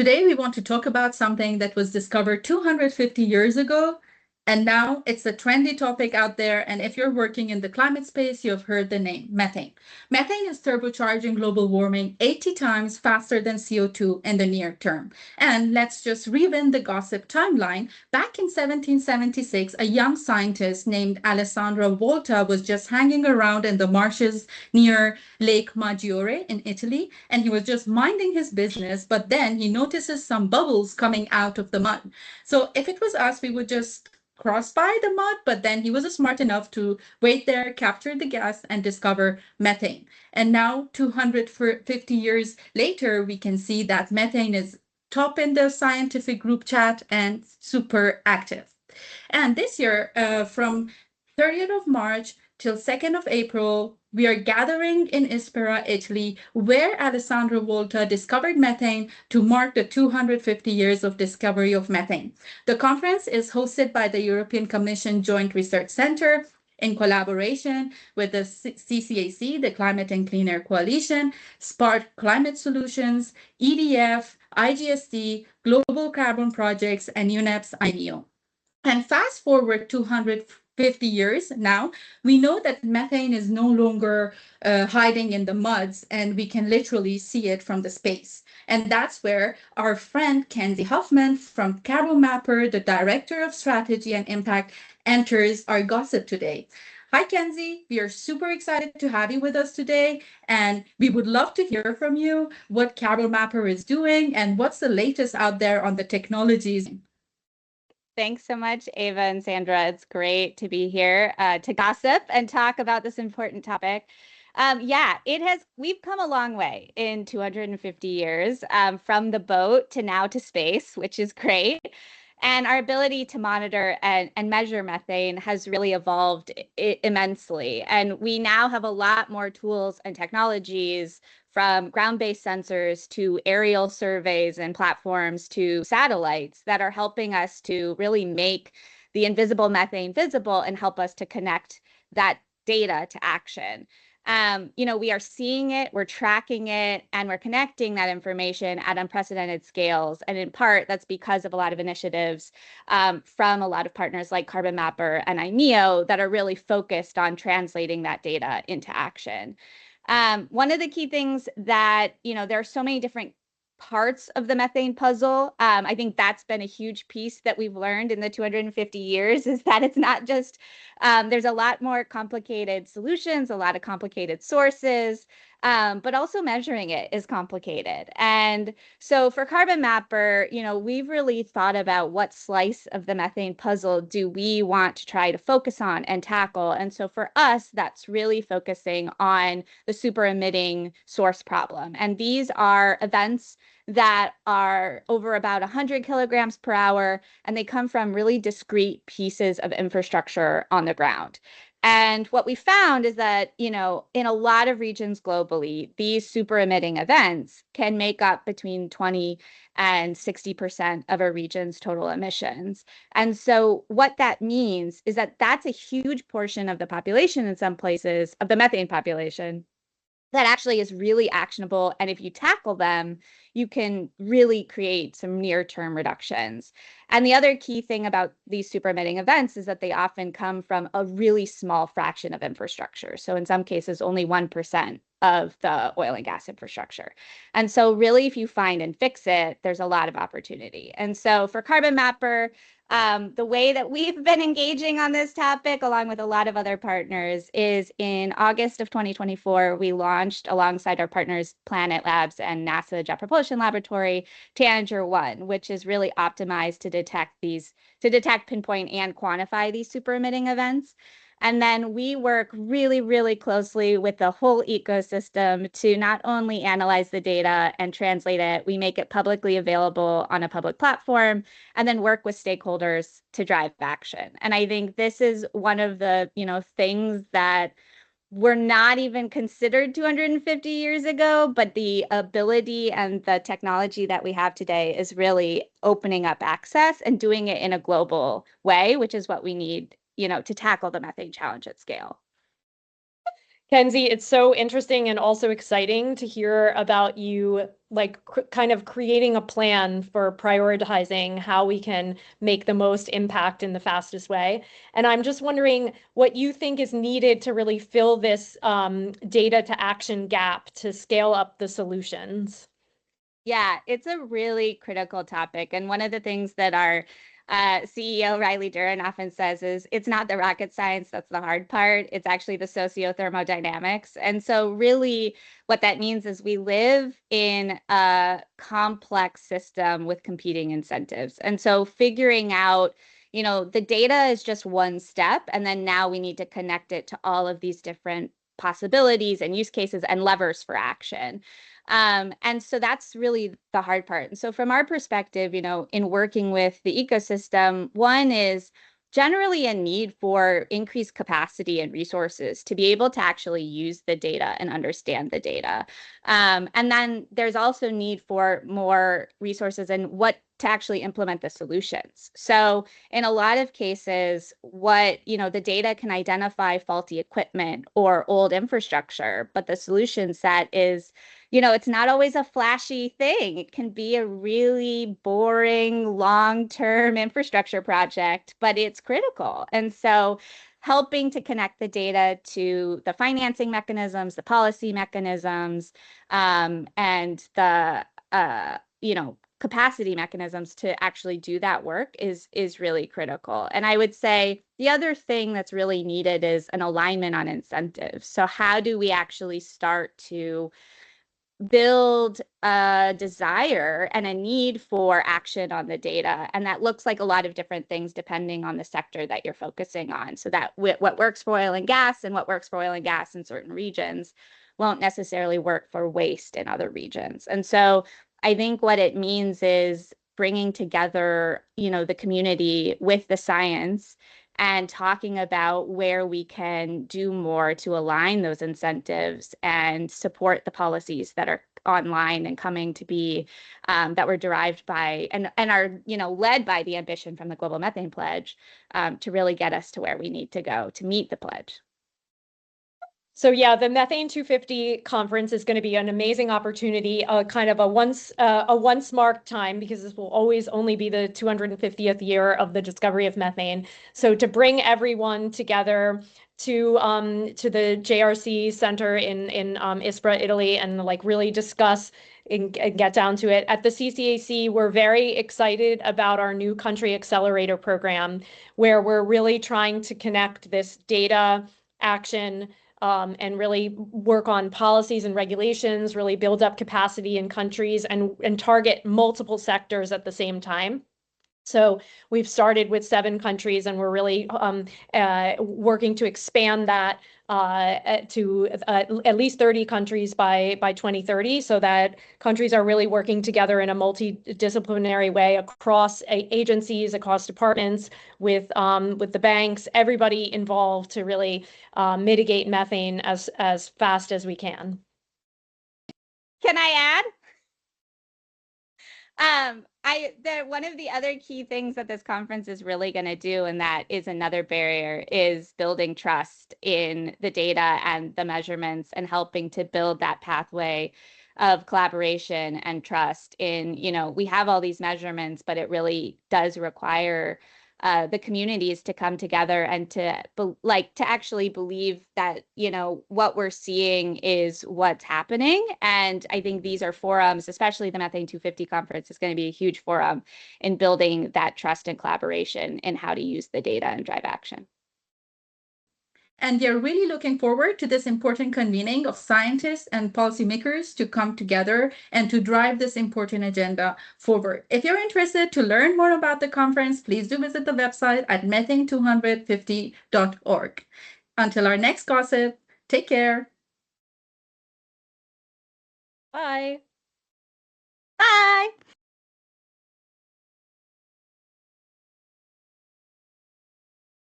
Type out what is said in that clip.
Today, we want to talk about something that was discovered 250 years ago, and now it's a trendy topic out there. And if you're working in the climate space, you've heard the name methane. Methane is turbocharging global warming 80 times faster than CO2 in the near term. And let's just rewind the gossip timeline. Back in 1776, a young scientist named Alessandro Volta was just hanging around in the marshes near Lake Maggiore in Italy, and he was just minding his business, but then he notices some bubbles coming out of the mud. So if it was us, we would just cross by the mud, but then he was smart enough to wait there, capture the gas, and discover methane. And now, 250 years later, we can see that methane is top in the scientific group chat and super active. And this year, from 30th of March till 2nd of April, we are gathering in Ispira, Italy, where Alessandro Volta discovered methane to mark the 250 years of discovery of methane. The conference is hosted by the European Commission Joint Research Center in collaboration with the CCAC, the Climate and Clean Air Coalition, Spark Climate Solutions, EDF, IGST, Global Carbon Projects, and UNEP's INEO. And fast forward 250 years now, we know that methane is no longer hiding in the muds, and we can literally see it from the space. And that's where our friend Mackenzie Huffman from Carbon Mapper, the Director of Strategy and Impact, enters our gossip today. Hi, Kenzie. We are super excited to have you with us today, and we would love to hear from you what Carbon Mapper is doing and what's the latest out there on the technologies. Thanks so much, Ava and Sandra. It's great to be here to gossip and talk about this important topic. We've come a long way in 250 years, from the boat to now to space, which is great. And our ability to monitor and measure methane has really evolved immensely. And we now have a lot more tools and technologies, from ground-based sensors to aerial surveys and platforms to satellites, that are helping us to really make the invisible methane visible and help us to connect that data to action. We are seeing it, we're tracking it, and we're connecting that information at unprecedented scales. And in part, that's because of a lot of initiatives from a lot of partners like Carbon Mapper and INEO that are really focused on translating that data into action. One of the key things that, there are so many different parts of the methane puzzle. I think that's been a huge piece that we've learned in the 250 years, is that it's not just, there's a lot more complicated solutions, a lot of complicated sources, but also measuring it is complicated. And so for Carbon Mapper, we've really thought about what slice of the methane puzzle do we want to try to focus on and tackle. And so for us, that's really focusing on the super emitting source problem. And these are events that are over about 100 kilograms per hour, and they come from really discrete pieces of infrastructure on the ground. And what we found is that, in a lot of regions globally, these super emitting events can make up between 20 and 60% of a region's total emissions. And so what that means is that that's a huge portion of the population in some places, of the methane population, that actually is really actionable. And if you tackle them, you can really create some near-term reductions. And the other key thing about these super emitting events is that they often come from a really small fraction of infrastructure. So in some cases, only 1% of the oil and gas infrastructure. And so really, if you find and fix it, there's a lot of opportunity. And so for Carbon Mapper, the way that we've been engaging on this topic, along with a lot of other partners, is in August of 2024, we launched, alongside our partners Planet Labs and NASA Jet Propulsion Laboratory, Tanager 1, which is really optimized to detect, pinpoint, and quantify these super emitting events. And then we work really, really closely with the whole ecosystem to not only analyze the data and translate it, we make it publicly available on a public platform, and then work with stakeholders to drive action. And I think this is one of the, things that were not even considered 250 years ago, but the ability and the technology that we have today is really opening up access and doing it in a global way, which is what we need, to tackle the methane challenge at scale. Kenzie, it's so interesting and also exciting to hear about you kind of creating a plan for prioritizing how we can make the most impact in the fastest way. And I'm just wondering what you think is needed to really fill this data to action gap to scale up the solutions. Yeah, it's a really critical topic. And one of the things that our CEO Riley Duran often says is it's not the rocket science that's the hard part. It's actually the sociothermodynamics. And so, really, what that means is we live in a complex system with competing incentives. And so, figuring out the data is just one step. And then now we need to connect it to all of these different possibilities and use cases and levers for action. And so that's really the hard part. And so from our perspective, in working with the ecosystem, one is generally a need for increased capacity and resources to be able to actually use the data and understand the data. And then there's also need for more resources and what to actually implement the solutions. So in a lot of cases, the data can identify faulty equipment or old infrastructure, but the solution set is it's not always a flashy thing. It can be a really boring, long-term infrastructure project, but it's critical. And so helping to connect the data to the financing mechanisms, the policy mechanisms, and the capacity mechanisms to actually do that work is really critical. And I would say the other thing that's really needed is an alignment on incentives. So how do we actually start to build a desire and a need for action on the data? And that looks like a lot of different things depending on the sector that you're focusing on. So that what works for oil and gas and what works for oil and gas in certain regions won't necessarily work for waste in other regions. And so I think what it means is bringing together, the community with the science and talking about where we can do more to align those incentives and support the policies that are online and coming to be that were derived by and are led by the ambition from the Global Methane Pledge to really get us to where we need to go to meet the pledge. So yeah, the Methane 250 conference is going to be an amazing opportunity, kind of a once marked time, because this will always only be the 250th year of the discovery of methane. So to bring everyone together to the JRC Center in Ispra, Italy, and really discuss and get down to it. At the CCAC, we're very excited about our new country accelerator program, where we're really trying to connect this data action and really work on policies and regulations, really build up capacity in countries and target multiple sectors at the same time. So we've started with 7 countries, and we're really working to expand that to at least 30 countries by 2030, so that countries are really working together in a multidisciplinary way across agencies, across departments, with the banks, everybody involved to really mitigate methane as fast as we can. Can I add? One of the other key things that this conference is really going to do, and that is another barrier, is building trust in the data and the measurements and helping to build that pathway of collaboration and trust in, we have all these measurements, but it really does require the communities to come together and to actually believe that what we're seeing is what's happening. And I think these are forums, especially the Methane 250 conference is going to be a huge forum in building that trust and collaboration in how to use the data and drive action. And we are really looking forward to this important convening of scientists and policymakers to come together and to drive this important agenda forward. If you're interested to learn more about the conference, please do visit the website at methane250.org. Until our next gossip, take care. Bye. Bye.